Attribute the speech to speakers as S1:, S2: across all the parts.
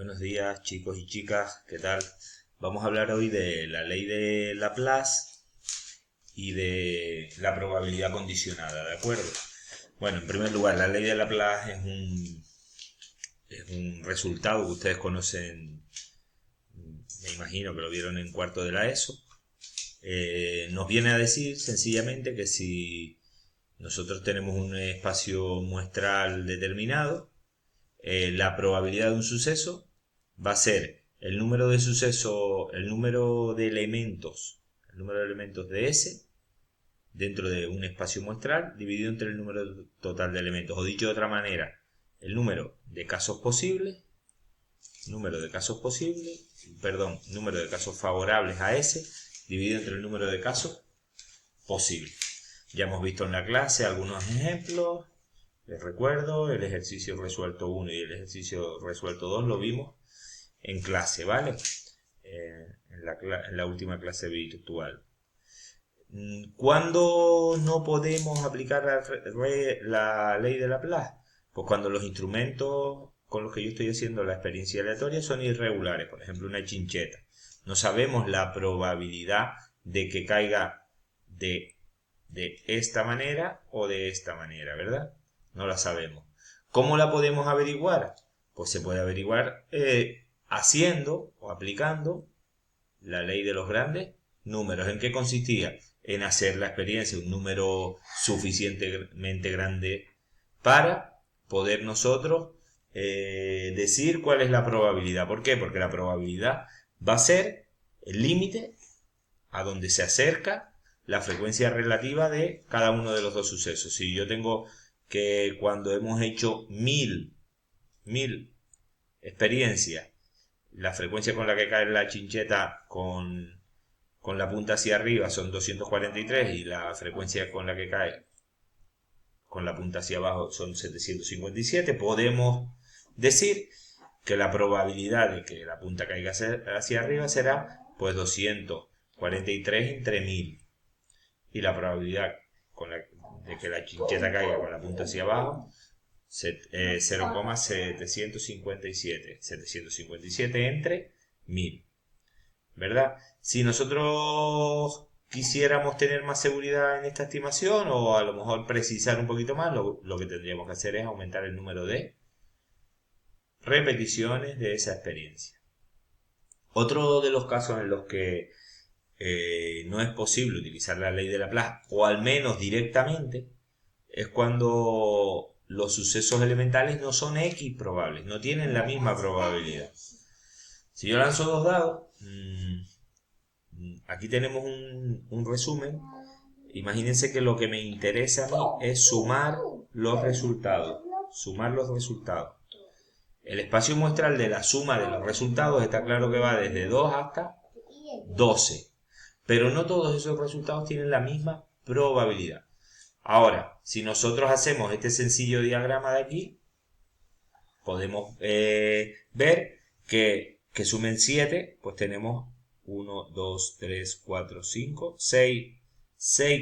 S1: Buenos días, chicos y chicas, ¿qué tal? Vamos a hablar hoy de la ley de Laplace y de la probabilidad condicionada, ¿de acuerdo? Bueno, en primer lugar, la ley de Laplace es un resultado que ustedes conocen, me imagino que lo vieron en cuarto de la ESO. Nos viene a decir sencillamente que si nosotros tenemos un espacio muestral determinado, la probabilidad de un suceso va a ser el número de sucesos, el número de elementos de S dentro de un espacio muestral dividido entre el número total de elementos. O dicho de otra manera, el número de casos posibles, número de casos favorables a S dividido entre el número de casos posibles. Ya hemos visto en la clase algunos ejemplos. Les recuerdo, el ejercicio resuelto 1 y el ejercicio resuelto 2 lo vimos en clase, ¿vale? En la última clase virtual. ¿Cuándo no podemos aplicar la ley de Laplace? Pues cuando los instrumentos con los que yo estoy haciendo la experiencia aleatoria son irregulares, por ejemplo una chincheta. No sabemos la probabilidad de que caiga de esta manera o de esta manera, ¿verdad? No la sabemos. ¿Cómo la podemos averiguar? Pues se puede averiguar haciendo o aplicando la ley de los grandes números. ¿En qué consistía? En hacer la experiencia un número suficientemente grande para poder nosotros decir cuál es la probabilidad. ¿Por qué? Porque la probabilidad va a ser el límite a donde se acerca la frecuencia relativa de cada uno de los dos sucesos. Si yo tengo que cuando hemos hecho mil experiencias, la frecuencia con la que cae la chincheta con la punta hacia arriba son 243 y la frecuencia con la que cae con la punta hacia abajo son 757, podemos decir que la probabilidad de que la punta caiga hacia arriba será pues 243 entre 1000 y la probabilidad de que la chincheta caiga con la punta hacia abajo 0,757 757 entre 1000, ¿verdad? Si nosotros quisiéramos tener más seguridad en esta estimación o a lo mejor precisar un poquito más, lo que tendríamos que hacer es aumentar el número de repeticiones de esa experiencia. Otro de los casos en los que no es posible utilizar la ley de Laplace, o al menos directamente, es cuando los sucesos elementales no son X probables, no tienen la misma probabilidad. Si yo lanzo dos dados, aquí tenemos un resumen. Imagínense que lo que me interesa a mí es sumar los resultados. El espacio muestral de la suma de los resultados está claro que va desde 2 hasta 12. Pero no todos esos resultados tienen la misma probabilidad. Ahora, si nosotros hacemos este sencillo diagrama de aquí, podemos ver que sumen 7, pues tenemos 1, 2, 3, 4, 5, 6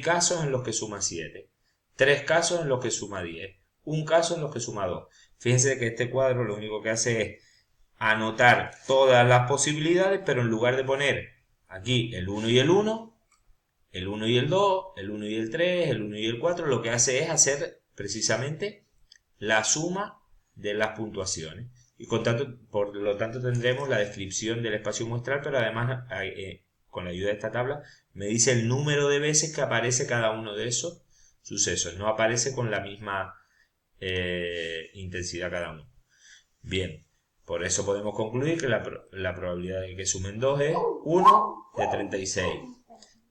S1: casos en los que suma 7, 3 casos en los que suma 10, un caso en los que suma 2. Fíjense que este cuadro lo único que hace es anotar todas las posibilidades, pero en lugar de poner aquí el 1 y el 1, el 1 y el 2, el 1 y el 3, el 1 y el 4, lo que hace es hacer precisamente la suma de las puntuaciones. Y por lo tanto tendremos la descripción del espacio muestral, pero además con la ayuda de esta tabla me dice el número de veces que aparece cada uno de esos sucesos. No aparece con la misma intensidad cada uno. Bien, por eso podemos concluir que la probabilidad de que sumen 2 es 1 de 36.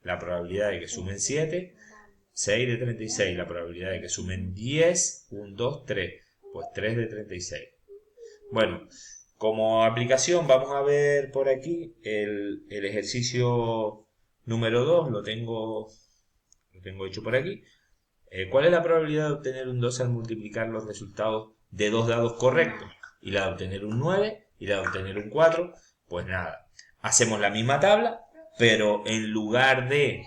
S1: La probabilidad de que sumen 7, 6 de 36. La probabilidad de que sumen 10, 1, 2, 3. Pues 3 de 36. Bueno, como aplicación vamos a ver por aquí el ejercicio número 2. Lo tengo hecho por aquí. ¿Cuál es la probabilidad de obtener un 2 al multiplicar los resultados de dos dados correctos? Y la de obtener un 9 y la de obtener un 4. Pues nada, hacemos la misma tabla, pero en lugar de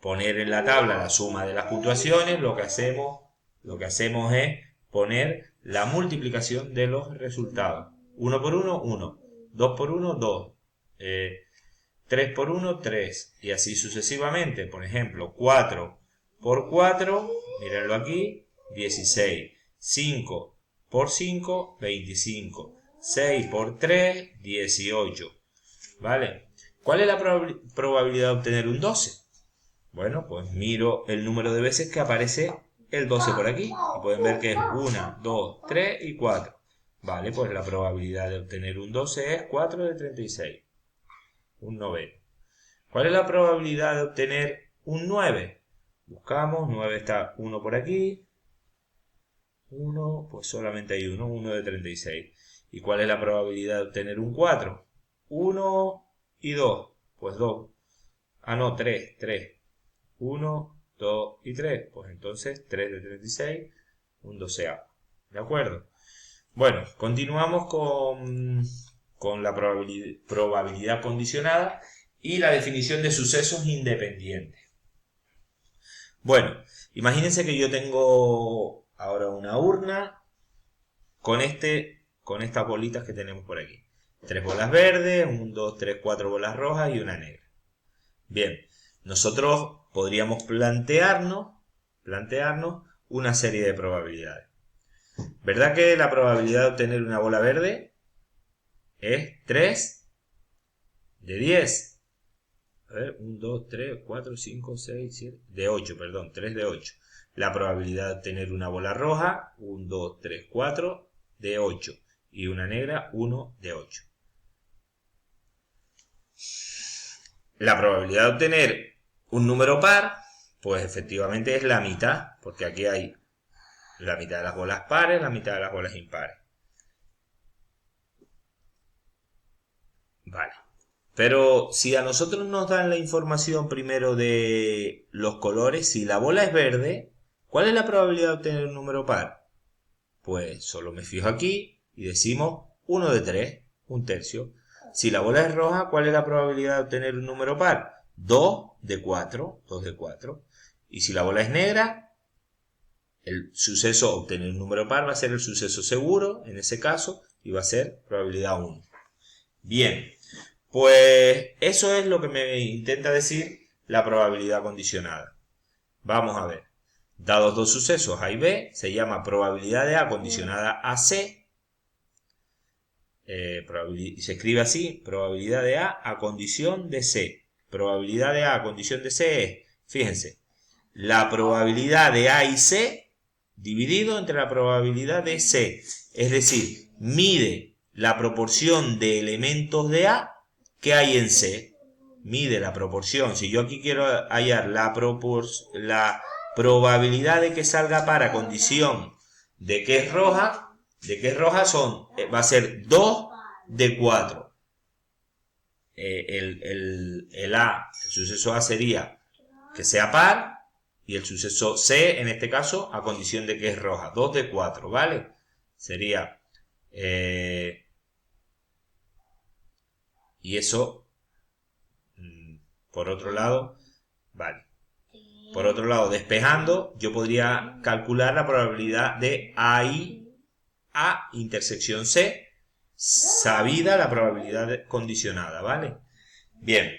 S1: poner en la tabla la suma de las puntuaciones, lo que hacemos es poner la multiplicación de los resultados. 1 por 1, 1. 2 por 1, 2. 3 por 1, 3. Y así sucesivamente. Por ejemplo, 4 por 4, mírenlo aquí, 16. 5 por 5, 25. 6 por 3, 18. ¿Vale? ¿Cuál es la probabilidad de obtener un 12? Bueno, pues miro el número de veces que aparece el 12 por aquí. Y pueden ver que es 1, 2, 3 y 4. Vale, pues la probabilidad de obtener un 12 es 4 de 36. Un noveno. ¿Cuál es la probabilidad de obtener un 9? Buscamos, 9 está 1 por aquí. 1, pues solamente hay 1, 1 de 36. ¿Y cuál es la probabilidad de obtener un 4? 1 y 2, pues 2. Ah, no, 3, 3. 1, 2 y 3. Pues entonces 3 de 36, un doceavo. ¿De acuerdo? Bueno, continuamos con la probabilidad condicionada y la definición de sucesos independientes. Bueno, imagínense que yo tengo ahora una urna con estas bolitas que tenemos por aquí. 3 bolas verdes, 1, 2, 3, 4 bolas rojas y una negra. Bien, nosotros podríamos plantearnos una serie de probabilidades. ¿Verdad que la probabilidad de obtener una bola verde es 3 de 10? A ver, 1, 2, 3, 4, 5, 6, 7, de 8, perdón, 3 de 8. La probabilidad de obtener una bola roja, 1, 2, 3, 4, de 8. Y una negra, 1 de 8. La probabilidad de obtener un número par, pues efectivamente es la mitad, porque aquí hay la mitad de las bolas pares, la mitad de las bolas impares. Vale. Pero si a nosotros nos dan la información primero de los colores, si la bola es verde, ¿cuál es la probabilidad de obtener un número par? Pues solo me fijo aquí y decimos 1 de 3, un tercio. Si la bola es roja, ¿cuál es la probabilidad de obtener un número par? 2 de 4, 2 de 4. Y si la bola es negra, el suceso obtener un número par va a ser el suceso seguro, en ese caso, y va a ser probabilidad 1. Bien, pues eso es lo que me intenta decir la probabilidad condicionada. Vamos a ver. Dados dos sucesos A y B, se llama probabilidad de A condicionada a C. Se escribe así, probabilidad de A condición de C. Probabilidad de A condición de C es, fíjense, la probabilidad de A y C dividido entre la probabilidad de C. Es decir, mide la proporción de elementos de A que hay en C. Mide la proporción. Si yo aquí quiero hallar la probabilidad de que salga par a condición de que es roja, va a ser 2 de 4. El suceso A sería que sea par, y el suceso C, en este caso, a condición de que es roja. 2 de 4, ¿vale? Sería... y eso, por otro lado, vale. Por otro lado, despejando, yo podría calcular la probabilidad de A intersección C, sabida la probabilidad condicionada, ¿vale? Bien.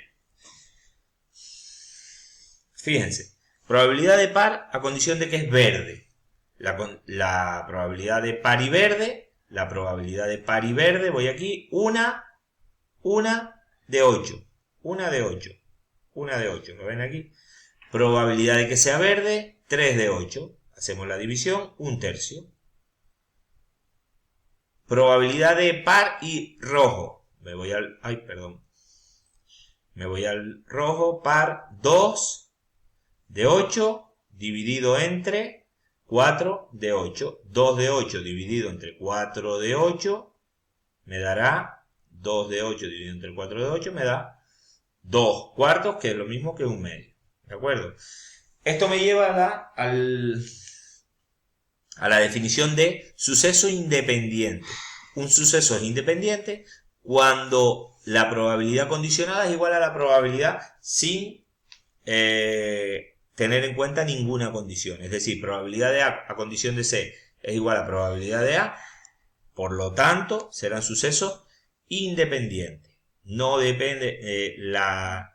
S1: Fíjense. Probabilidad de par a condición de que es verde. La probabilidad de par y verde. La probabilidad de par y verde. Voy aquí. Una de 8. Una de 8. Una de 8. ¿Lo ven aquí? Probabilidad de que sea verde. 3 de 8. Hacemos la división. Un tercio. Probabilidad de par y rojo. Me voy al rojo. Par 2 de 8 dividido entre 4 de 8. 2 de 8 dividido entre 4 de 8 me dará 2 de 8 dividido entre 4 de 8 me da 2 cuartos, que es lo mismo que un medio. ¿De acuerdo? Esto me lleva a la definición de suceso independiente. Un suceso es independiente cuando la probabilidad condicionada es igual a la probabilidad sin tener en cuenta ninguna condición. Es decir, probabilidad de A condición de C es igual a probabilidad de A, por lo tanto serán sucesos independientes. No depende la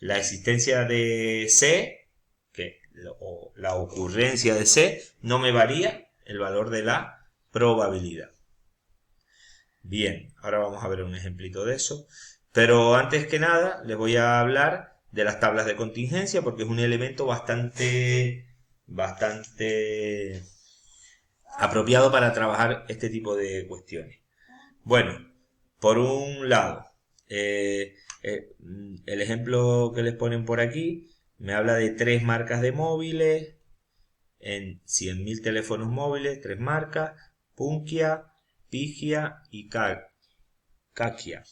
S1: existencia de C, o la ocurrencia de C, no me varía el valor de la probabilidad. Bien, ahora vamos a ver un ejemplito de eso. Pero antes que nada, les voy a hablar de las tablas de contingencia porque es un elemento bastante apropiado para trabajar este tipo de cuestiones. Bueno, por un lado, el ejemplo que les ponen por aquí me habla de 3 marcas de móviles, en 100.000 teléfonos móviles, 3 marcas, Punkia, Pigia y Kakia.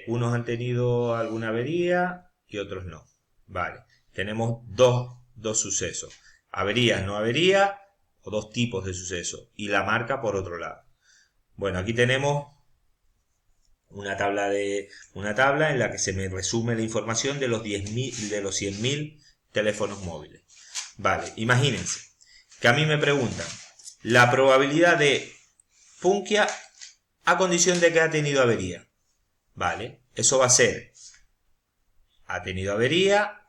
S1: Unos han tenido alguna avería y otros no. Vale, tenemos dos sucesos. Averías, no avería, o dos tipos de sucesos. Y la marca por otro lado. Bueno, aquí tenemos una tabla en la que se me resume la información de los 100.000 teléfonos móviles. Vale, imagínense que a mí me preguntan la probabilidad de Punkia a condición de que ha tenido avería. Vale, eso va a ser ha tenido avería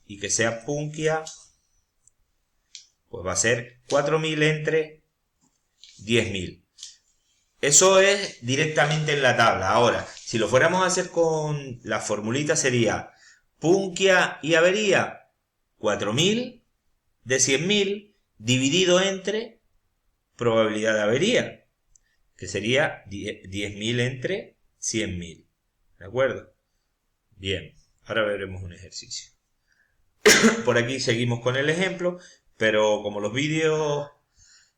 S1: y que sea Punkia, pues va a ser 4.000 entre 10.000. Eso es directamente en la tabla. Ahora, si lo fuéramos a hacer con la formulita sería Punkia y avería 4.000 de 100.000 dividido entre probabilidad de avería, que sería 10.000 entre 100.000. ¿De acuerdo? Bien, ahora veremos un ejercicio. Por aquí seguimos con el ejemplo, pero como los vídeos,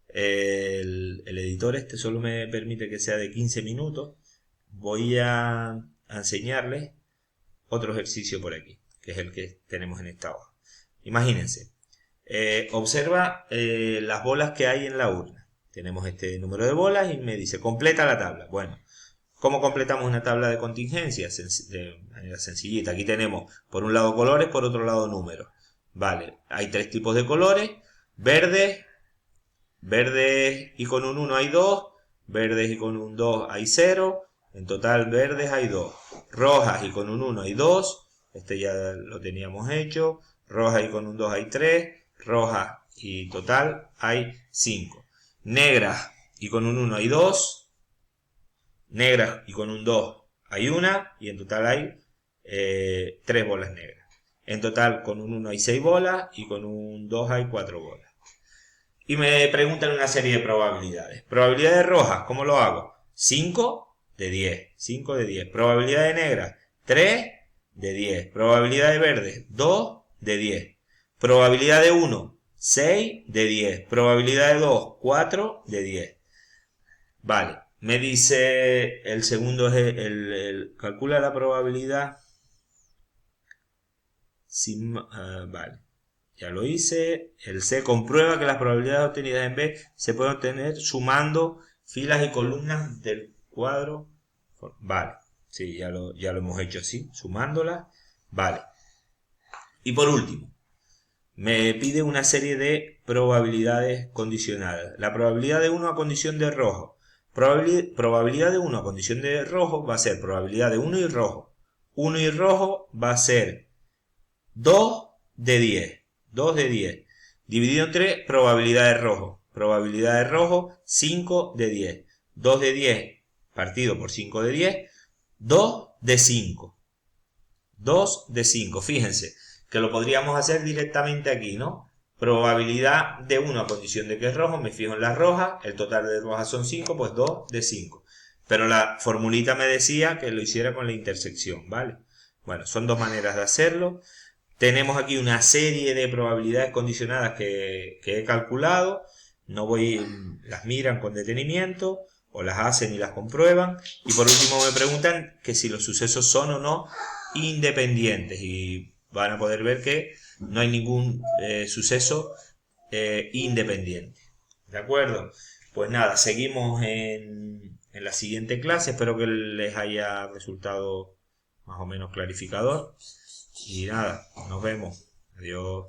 S1: el editor este solo me permite que sea de 15 minutos, voy a enseñarles otro ejercicio por aquí, que es el que tenemos en esta hoja. Imagínense, observa las bolas que hay en la urna. Tenemos este número de bolas y me dice, completa la tabla. Bueno, ¿cómo completamos una tabla de contingencia? De manera sencillita. Aquí tenemos por un lado colores, por otro lado números. Vale, hay 3 tipos de colores. Verdes y con un 1 hay 2. Verdes y con un 2 hay 0. En total verdes hay 2. Rojas y con un 1 hay 2. Este ya lo teníamos hecho. Rojas y con un 2 hay 3. Rojas y total hay 5. Negras y con un 1 hay 2. Negras y con un 2 hay 1. Y en total hay 3 bolas negras. En total con un 1 hay 6 bolas y con un 2 hay 4 bolas. Y me preguntan una serie de probabilidades. Probabilidades rojas, ¿cómo lo hago? 5 de 10. 5 de 10. Probabilidad de negras, 3 de 10. Probabilidad de verdes, 2 de 10. Probabilidad de 1, 6 de 10. Probabilidad de 2, 4 de 10. Vale, me dice el segundo es calcula la probabilidad. Vale. Ya lo hice. El C comprueba que las probabilidades obtenidas en B se pueden obtener sumando filas y columnas del cuadro. Vale. Sí, ya lo hemos hecho así, sumándolas. Vale. Y por último, me pide una serie de probabilidades condicionadas. La probabilidad de 1 a condición de rojo. Probabilidad de 1 a condición de rojo va a ser probabilidad de 1 y rojo. 1 y rojo va a ser 2 de 10. 2 de 10. Dividido entre probabilidad de rojo. Probabilidad de rojo, 5 de 10. 2 de 10 partido por 5 de 10. 2 de 5. 2 de 5. Fíjense que lo podríamos hacer directamente aquí, ¿no? Probabilidad de 1 a condición de que es rojo. Me fijo en las rojas. El total de rojas son 5, pues 2 de 5. Pero la formulita me decía que lo hiciera con la intersección, ¿vale? Bueno, son dos maneras de hacerlo. Tenemos aquí una serie de probabilidades condicionadas que he calculado. Las miran con detenimiento o las hacen y las comprueban. Y por último me preguntan que si los sucesos son o no independientes. Y van a poder ver que no hay ningún suceso independiente. ¿De acuerdo? Pues nada, seguimos en la siguiente clase. Espero que les haya resultado más o menos clarificador. Y nada, nos vemos. Adiós.